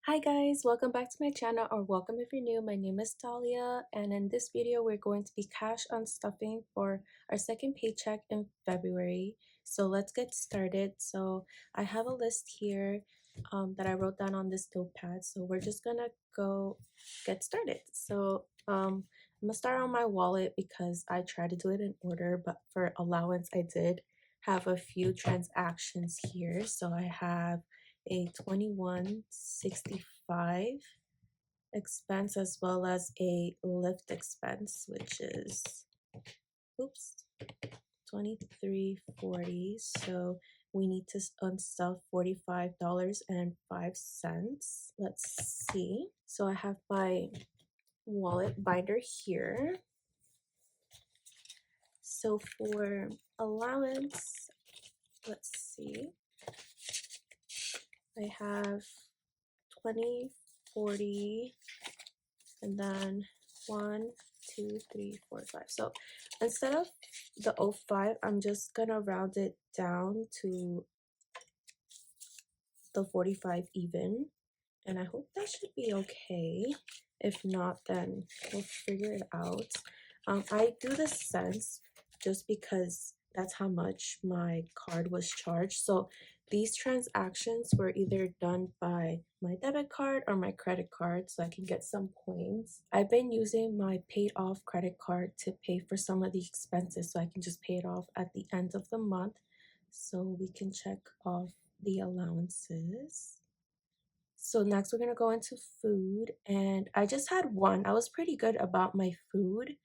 Hi guys, welcome back to my channel, or welcome if you're new. My name is Talia, and in this video we're going to be cash unstuffing for our second paycheck in February. So let's get started. So I have a list here that I wrote down on this notepad, so we're just gonna go get started. So I'm gonna start on my wallet because I tried to do it in order, but for allowance I did have a few transactions here. So I have a 2165 expense as well as a Lyft expense, which is 2340. So we need to unstuff $45.05. Let's see. So I have my wallet binder here. So for allowance, let's see. I have 20, 40, and then 1, 2, 3, 4, 5. So instead of the 05, I'm just gonna round it down to the 45 even, and I hope that should be okay. If not, then we'll figure it out. I do the cents just because that's how much my card was charged. So these transactions were either done by my debit card or my credit card, so I can get some points. I've been using my paid off credit card to pay for some of the expenses, so I can just pay it off at the end of the month, so we can check off the allowances. So next we're gonna go into food, and I just had one. I was pretty good about my food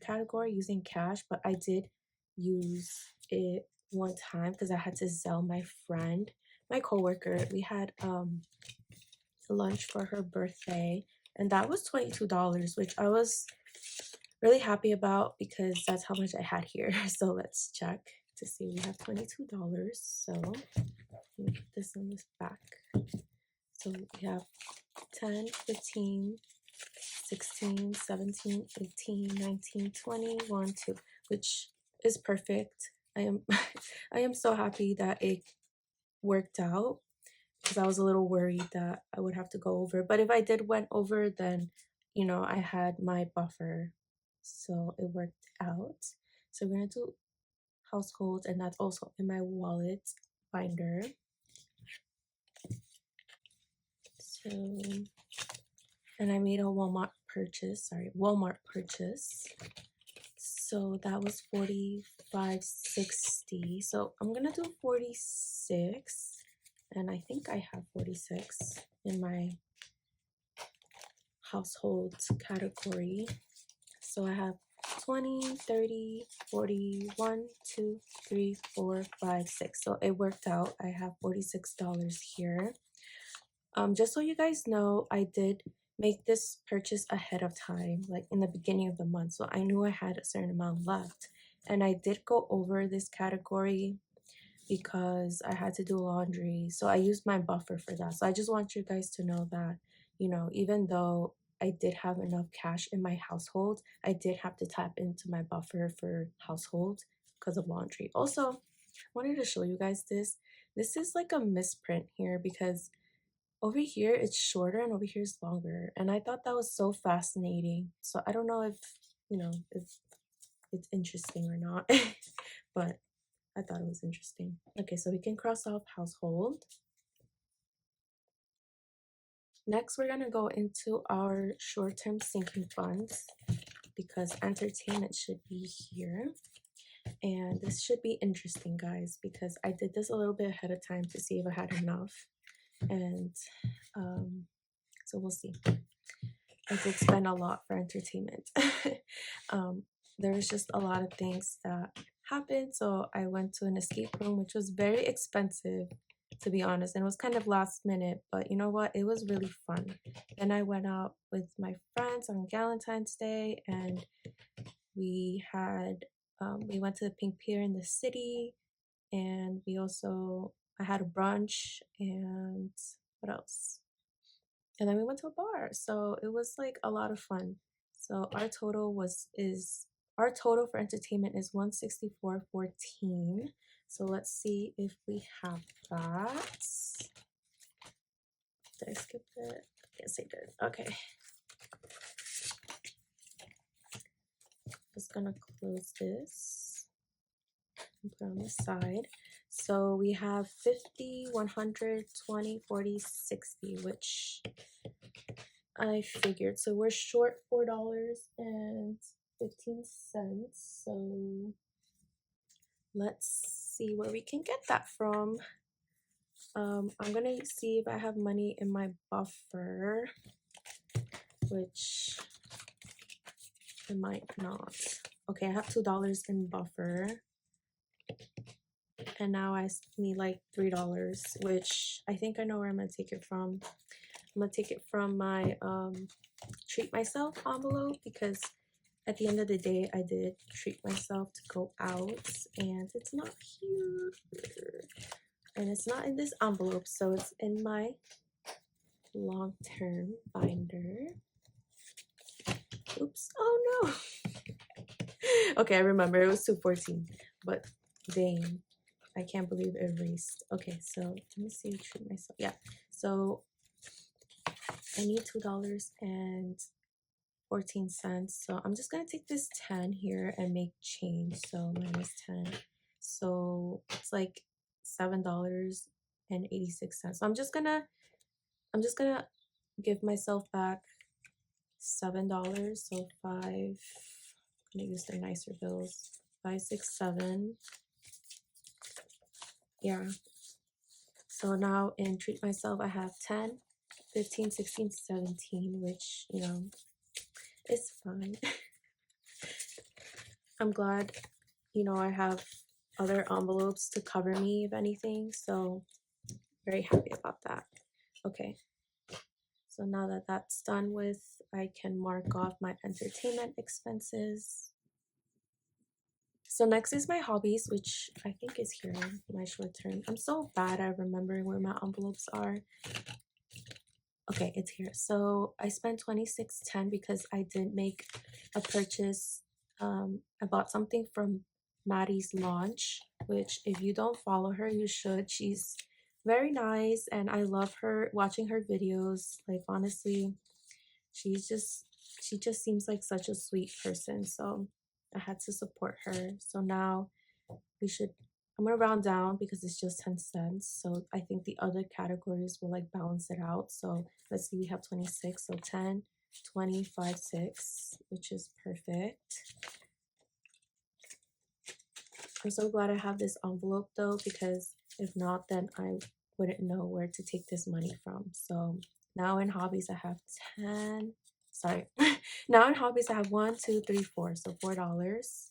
category using cash, but I did use it one time because I had to sell my friend, my coworker. We had lunch for her birthday, and that was $22, which I was really happy about because that's how much I had here. So let's check to see. We have $22. So let me put this on this back. So we have 10, 15, 16, 17, 18, 19, 20, 1, 2, which is perfect. I am I am so happy that it worked out because I was a little worried that I would have to go over. But if I did went over, then I had my buffer. So it worked out. So we're gonna do household, and that's also in my wallet binder. So, and I made a Walmart purchase. So that was $45.60. So I'm gonna do 46, and I think I have 46 in my household category. So I have 20, 30, 40, 1, 2, 3, 4, 5, 6. So it worked out. I have $46 here. Just so you guys know, I did make this purchase ahead of time, like in the beginning of the month, so I knew I had a certain amount left. And I did go over this category because I had to do laundry, so I used my buffer for that. So I just want you guys to know that, even though I did have enough cash in my household, I did have to tap into my buffer for household because of laundry. Also, I wanted to show you guys this. This is like a misprint here because over here it's shorter and over here is longer, and I thought that was so fascinating. So I don't know if if it's interesting or not, but I thought it was interesting. Okay, so we can cross off household. Next we're gonna go into our short-term sinking funds because entertainment should be here. And this should be interesting, guys, because I did this a little bit ahead of time to see if I had enough, and so we'll see. I did spend a lot for entertainment. There was just a lot of things that happened. So I went to an escape room, which was very expensive, to be honest. And it was kind of last minute, but you know what? It was really fun. Then I went out with my friends on Valentine's Day, and we went to the Pink Pier in the city, and I had a brunch, and what else? And then we went to a bar, so it was like a lot of fun. So our total for entertainment is 164.14. So let's see if we have that. Did I skip it? Yes, I did. Okay. Just gonna close this and put on the side. So we have 50, 100, 20, 40, 60, which I figured. So we're short $4.15. So let's see where we can get that from. I'm gonna see if I have money in my buffer, which I might not. Okay, I have $2 in buffer, and now I need like $3, which I think I know where I'm gonna take it from. I'm gonna take it from my treat myself envelope, because at the end of the day I did treat myself to go out, and it's not here, and it's not in this envelope, so it's in my long-term binder. Oops. Oh no. Okay, I remember it was 214, but dang, I can't believe it erased. Okay, so let me see, treat myself. Yeah, so I need $2.14. So I'm just gonna take this 10 here and make change. So minus 10. So it's like $7.86. So I'm just gonna give myself back $7. So five. I'm gonna use the nicer bills. 5, 6, 7. Yeah. So now in treat myself I have 10, 15, 16, 17, which, you know, is fine. I'm glad, you know, I have other envelopes to cover me if anything, so very happy about that. Okay, so now that that's done with, I can mark off my entertainment expenses. So next is my hobbies, which I think is here, my short term. I'm so bad at remembering where my envelopes are. Okay, it's here. So I spent $26.10 because I did make a purchase. I bought something from Maddie's launch, which if you don't follow her, you should. She's very nice, and I love her, watching her videos. Like, honestly, she just seems like such a sweet person. So I had to support her. So now I'm gonna round down because it's just 10 cents. So I think the other categories will like balance it out. So let's see, we have 26. So 10, 25, 6, which is perfect. I'm so glad I have this envelope though, because if not, then I wouldn't know where to take this money from. So now in hobbies, I have 10. Sorry. Now in hobbies, I have 1, 2, 3, 4. So $4.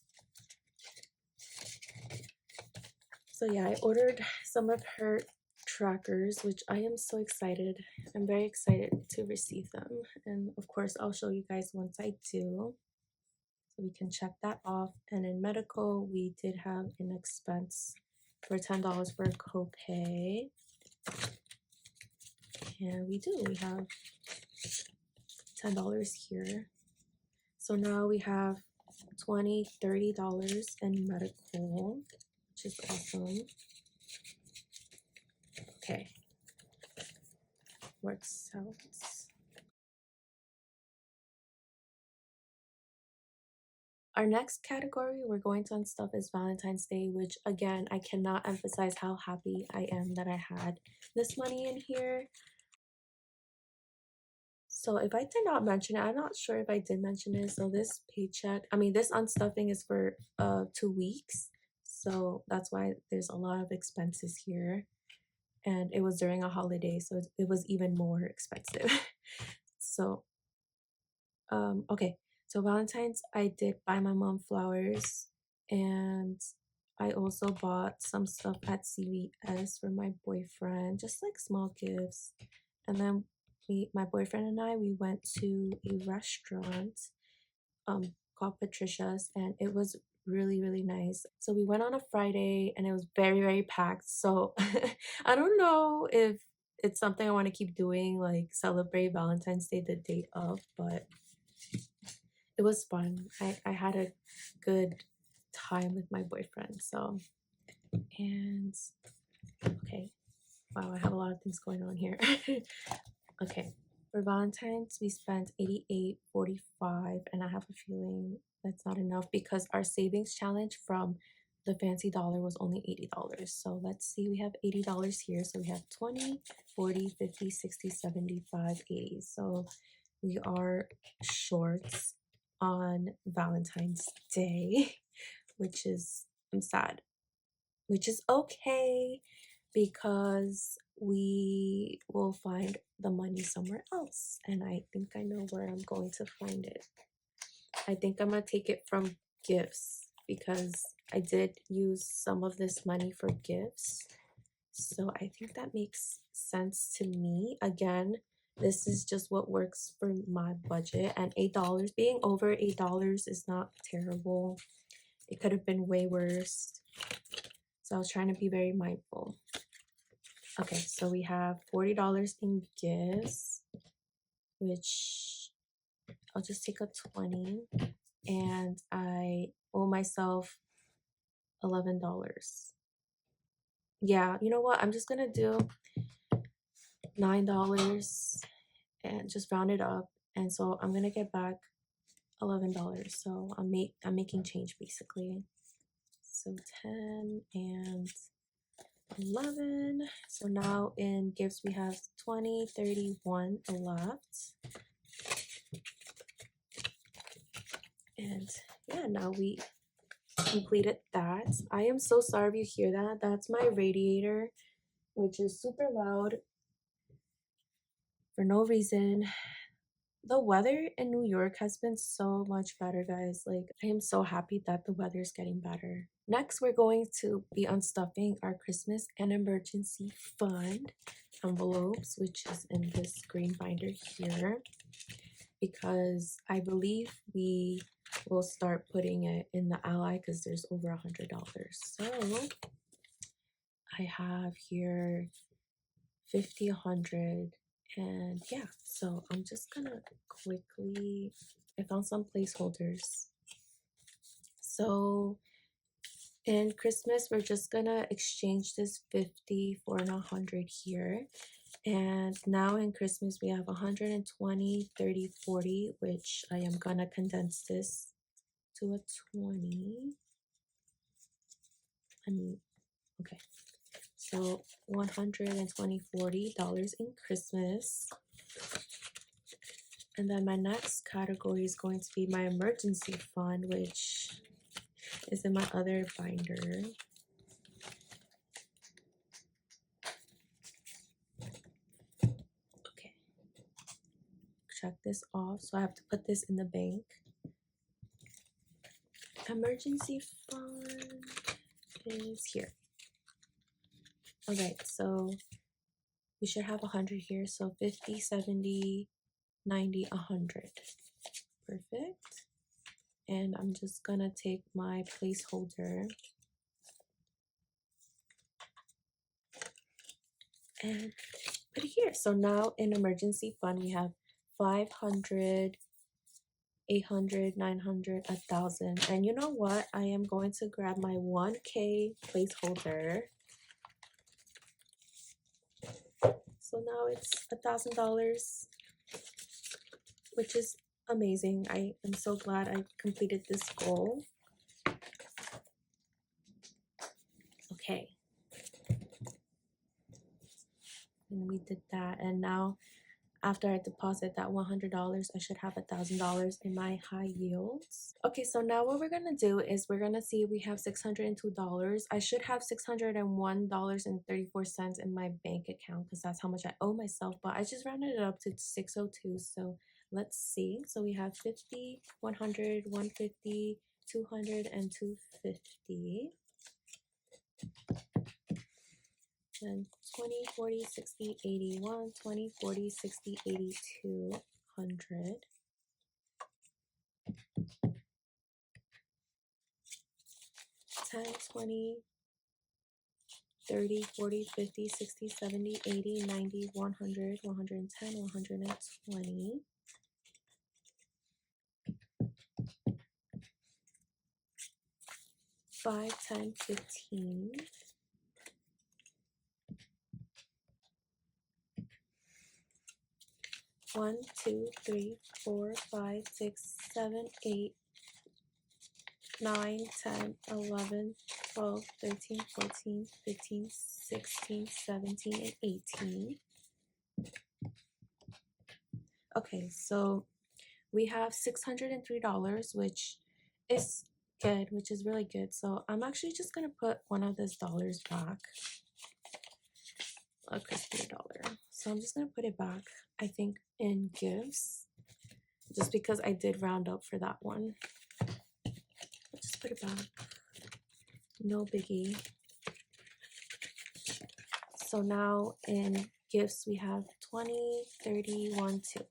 So yeah, I ordered some of her trackers, which I am so excited. I'm very excited to receive them. And of course, I'll show you guys once I do. So we can check that off. And in medical, we did have an expense for $10 for a copay. And we do. We have $10 here. So now we have $20, $30 in medical, which is awesome. Okay. Works out. Our next category we're going to unstuff is Valentine's Day, which again, I cannot emphasize how happy I am that I had this money in here. So if I did not mention it, I'm not sure if I did mention it. So this this unstuffing is for 2 weeks. So that's why there's a lot of expenses here. And it was during a holiday, so it was even more expensive. So okay, so Valentine's, I did buy my mom flowers, and I also bought some stuff at CVS for my boyfriend, just like small gifts. And then my boyfriend and I, we went to a restaurant called Patricia's, and it was really, really nice. So we went on a Friday, and it was very, very packed. So I don't know if it's something I want to keep doing, like celebrate Valentine's Day the day of, but it was fun. I had a good time with my boyfriend. So, and okay, wow, I have a lot of things going on here. Okay, for Valentine's we spent 88.45, and I have a feeling that's not enough because our savings challenge from the fancy dollar was only $80. So let's see, we have $80 here. So we have 20, 40, 50, 60, 75, 80. So we are short on Valentine's Day, which is, I'm sad, which is okay because we will find the money somewhere else. And I think I know where I'm going to find it. I think I'm going to take it from gifts because I did use some of this money for gifts. So I think that makes sense to me. Again, this is just what works for my budget, and $8, being over $8 is not terrible. It could have been way worse. So I was trying to be very mindful. Okay, so we have $40 in gifts, which I'll just take a 20, and I owe myself $11. Yeah, you know what? I'm just gonna do $9 and just round it up. And so I'm gonna get back $11. So I'm making change basically. So 10 and 11. So now in gifts we have 20, 31 left. And yeah, now we completed that. I am so sorry if you hear that. That's my radiator, which is super loud for no reason. The weather in New York has been so much better, guys. Like, I am so happy that the weather is getting better. Next, we're going to be unstuffing our Christmas and emergency fund envelopes, which is in this green binder here, because I believe we will start putting it in the Ally because there's over $100. So I have here 50, 100, and yeah, so I'm just gonna quickly, I found some placeholders. So in Christmas, we're just gonna exchange this 50 for an 100 here. And now in Christmas, we have 120, 30, 40, which I am gonna condense this to a 20. And okay, so $120, $40 in Christmas. And then my next category is going to be my emergency fund, which is in my other binder. Okay, check this off. So I have to put this in the bank. Emergency fund is here. Okay, so we should have 100 here. So 50, 70, 90, 100. Perfect. And I'm just gonna take my placeholder and put it here. So now in emergency fund, we have 500, 800, 900, 1,000. And you know what? I am going to grab my 1K placeholder. So now it's $1,000, which is amazing. I am so glad I completed this goal. Okay. And we did that. And now after I deposit that $100, I should have $1,000 in my high yields. Okay, so now what we're gonna do is we're gonna see if we have $602. I should have $601.34 in my bank account because that's how much I owe myself, but I just rounded it up to 602. So let's see. So we have 50, 100, 150, 200, and 250. And 20, 40, 60, 81, 20, 40, 60, 82, 100. Ten, 20, 30, 40, 50, 60, 70, 80, 90, 100, 110, 120. 5, 10, 15. 1, 2, 3, 4, 5, 6, 7, 8, 9, 10, 11, 12, 13, 14, 15, 16, 17, and 18. Okay, so we have $603, which is good, which is really good. So I'm actually just gonna put one of those dollars back, a crispy dollar. So I'm just gonna put it back, I think, in gifts, just because I did round up for that one. I'll just put it back, no biggie. So now in gifts we have 20, 30, 1, 2.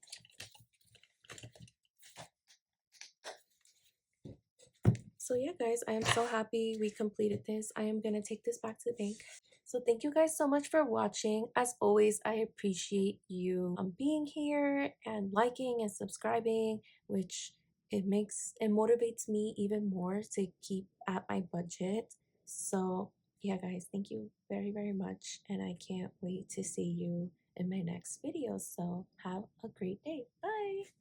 So yeah, guys, I am so happy we completed this. I am gonna take this back to the bank. So thank you guys so much for watching. As always, I appreciate you being here and liking and subscribing, which it motivates me even more to keep at my budget. So yeah, guys, thank you very, very much. And I can't wait to see you in my next video. So have a great day. Bye.